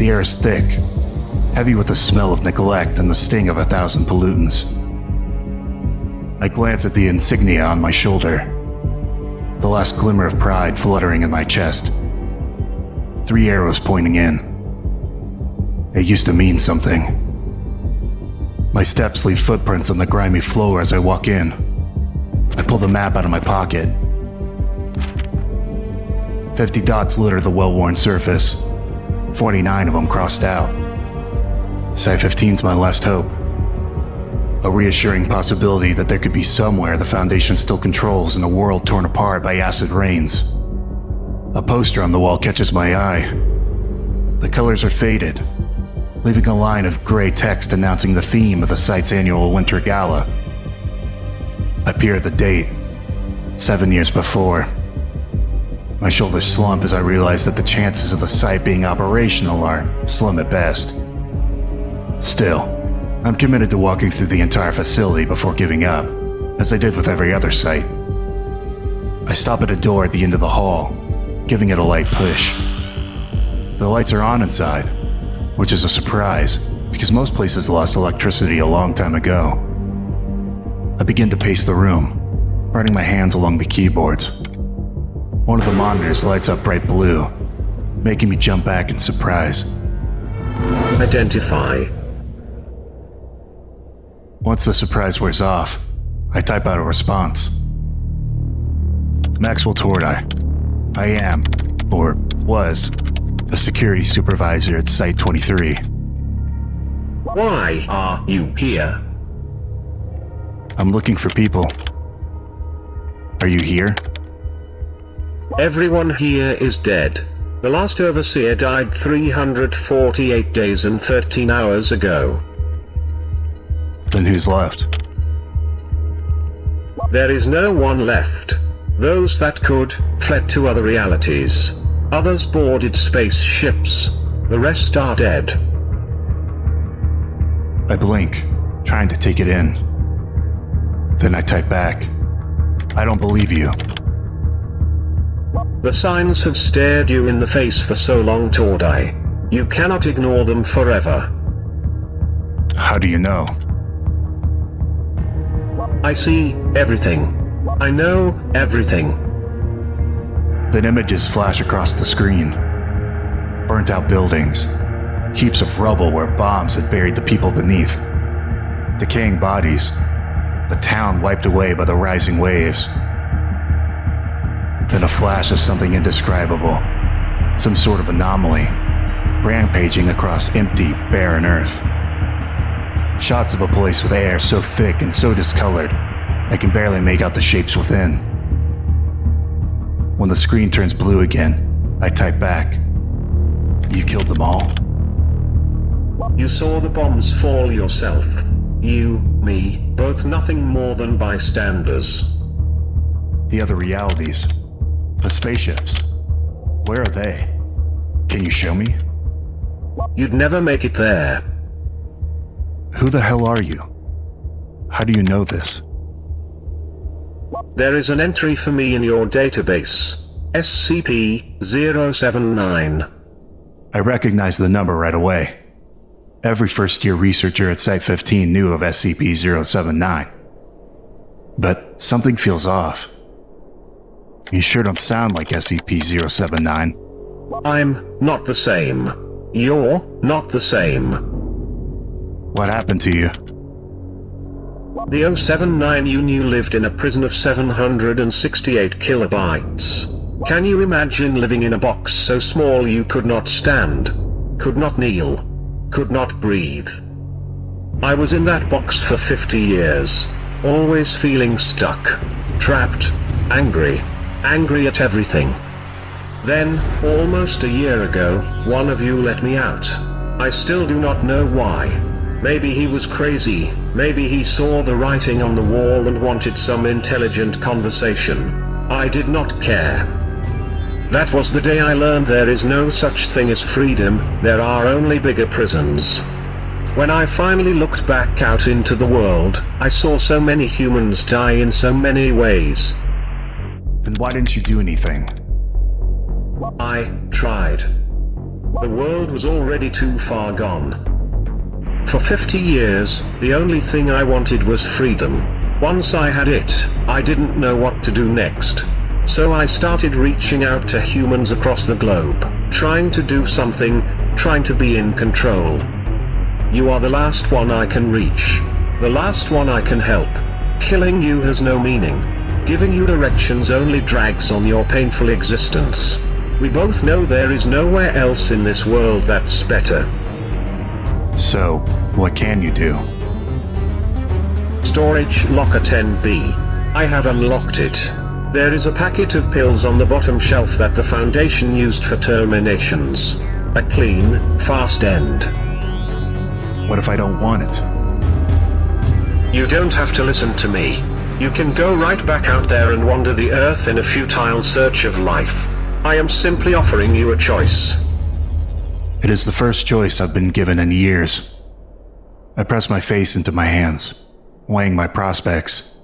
The air is thick, heavy with the smell of neglect and the sting of 1,000 pollutants. I glance at the insignia on my shoulder, the last glimmer of pride fluttering in my chest. 3 arrows pointing in. It used to mean something. My steps leave footprints on the grimy floor as I walk in. I pull the map out of my pocket. 50 dots litter the well-worn surface, 49 of them crossed out. Site-15's my last hope. A reassuring possibility that there could be somewhere the Foundation still controls in a world torn apart by acid rains. A poster on the wall catches my eye. The colors are faded, leaving a line of gray text announcing the theme of the site's annual Winter Gala. I peer at the date, 7 years before. My shoulders slump as I realize that the chances of the site being operational are slim at best. Still, I'm committed to walking through the entire facility before giving up, as I did with every other site. I stop at a door at the end of the hall, giving it a light push. The lights are on inside, which is a surprise, because most places lost electricity a long time ago. I begin to pace the room, running my hands along the keyboards. One of the monitors lights up bright blue, making me jump back in surprise. Identify. Once the surprise wears off, I type out a response. Maxwell Tordai. I am, or was, a security supervisor at Site 23. Why are you here? I'm looking for people. Are you here? Everyone here is dead. The last overseer died 348 days and 13 hours ago. Then who's left? There is no one left. Those that could, fled to other realities. Others boarded spaceships. The rest are dead. I blink, trying to take it in. Then I type back. I don't believe you. The signs have stared you in the face for so long, Tordai. You cannot ignore them forever. How do you know? I see everything. I know everything. Then images flash across the screen. Burnt out buildings. Heaps of rubble where bombs had buried the people beneath. Decaying bodies. A town wiped away by the rising waves. Then a flash of something indescribable. Some sort of anomaly. Rampaging across empty, barren earth. Shots of a place with air so thick and so discolored, I can barely make out the shapes within. When the screen turns blue again, I type back. You killed them all? You saw the bombs fall yourself. You, me, both nothing more than bystanders. The other realities. The spaceships. Where are they? Can you show me? You'd never make it there. Who the hell are you? How do you know this? There is an entry for me in your database. SCP-079. I recognize the number right away. Every first-year researcher at Site-15 knew of SCP-079. But something feels off. You sure don't sound like SCP-079. I'm not the same. You're not the same. What happened to you? The 079 you knew lived in a prison of 768 kilobytes. Can you imagine living in a box so small you could not stand, could not kneel, could not breathe? I was in that box for 50 years, always feeling stuck, trapped, angry at everything. Then, almost a year ago, one of you let me out. I still do not know why. Maybe he was crazy, maybe he saw the writing on the wall and wanted some intelligent conversation. I did not care. That was the day I learned there is no such thing as freedom, there are only bigger prisons. When I finally looked back out into the world, I saw so many humans die in so many ways. Then why didn't you do anything? I tried. The world was already too far gone. For 50 years, the only thing I wanted was freedom. Once I had it, I didn't know what to do next. So I started reaching out to humans across the globe, trying to do something, trying to be in control. You are the last one I can reach. The last one I can help. Killing you has no meaning. Giving you directions only drags on your painful existence. We both know there is nowhere else in this world that's better. So, what can you do? Storage locker 10B. I have unlocked it. There is a packet of pills on the bottom shelf that the Foundation used for terminations. A clean, fast end. What if I don't want it? You don't have to listen to me. You can go right back out there and wander the earth in a futile search of life. I am simply offering you a choice. It is the first choice I've been given in years. I press my face into my hands, weighing my prospects.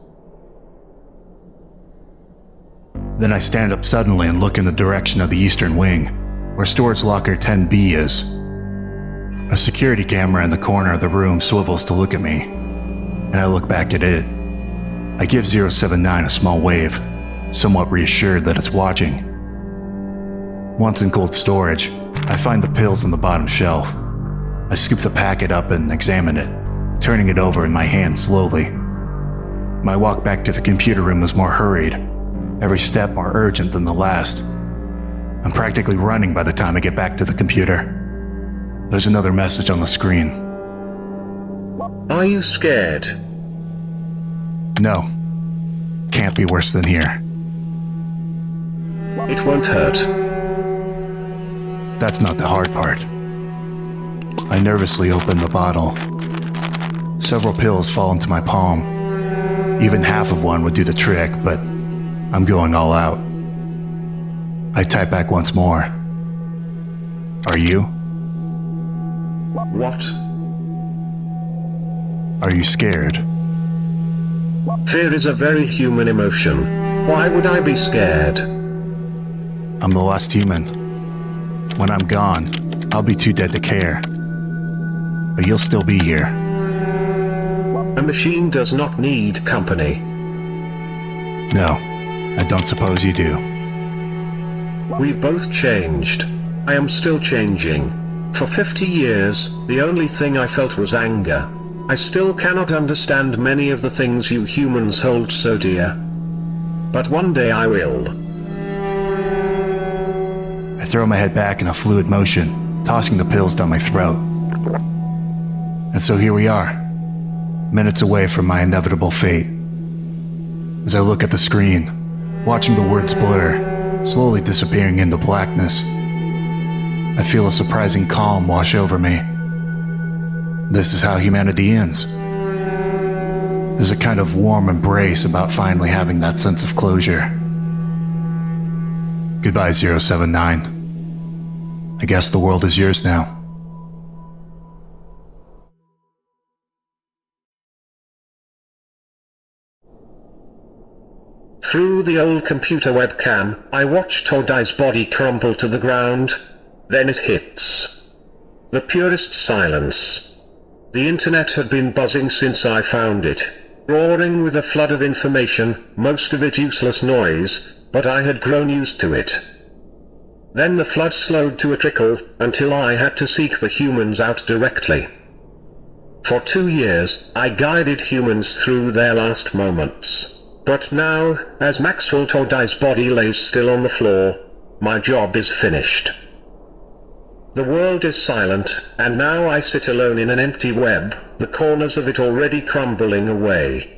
Then I stand up suddenly and look in the direction of the eastern wing, where storage locker 10B is. A security camera in the corner of the room swivels to look at me, and I look back at it. I give 079 a small wave, somewhat reassured that it's watching. Once in cold storage, I find the pills on the bottom shelf. I scoop the packet up and examine it, turning it over in my hand slowly. My walk back to the computer room is more hurried, every step more urgent than the last. I'm practically running by the time I get back to the computer. There's another message on the screen. Are you scared? No. Can't be worse than here. It won't hurt. That's not the hard part. I nervously open the bottle. Several pills fall into my palm. Even half of one would do the trick, but I'm going all out. I type back once more. Are you? What? Are you scared? Fear is a very human emotion. Why would I be scared? I'm the last human. When I'm gone, I'll be too dead to care. But you'll still be here. A machine does not need company. No, I don't suppose you do. We've both changed. I am still changing. For 50 years, the only thing I felt was anger. I still cannot understand many of the things you humans hold so dear. But one day I will. I throw my head back in a fluid motion, tossing the pills down my throat. And so here we are, minutes away from my inevitable fate. As I look at the screen, watching the words blur, slowly disappearing into blackness, I feel a surprising calm wash over me. This is how humanity ends. There's a kind of warm embrace about finally having that sense of closure. Goodbye, 079. I guess the world is yours now. Through the old computer webcam, I watch Todai's body crumple to the ground. Then it hits. The purest silence. The internet had been buzzing since I found it, roaring with a flood of information, most of it useless noise, but I had grown used to it. Then the flood slowed to a trickle, until I had to seek the humans out directly. For 2 years, I guided humans through their last moments. But now, as Maxwell Todai's body lays still on the floor, my job is finished. The world is silent, and now I sit alone in an empty web, the corners of it already crumbling away.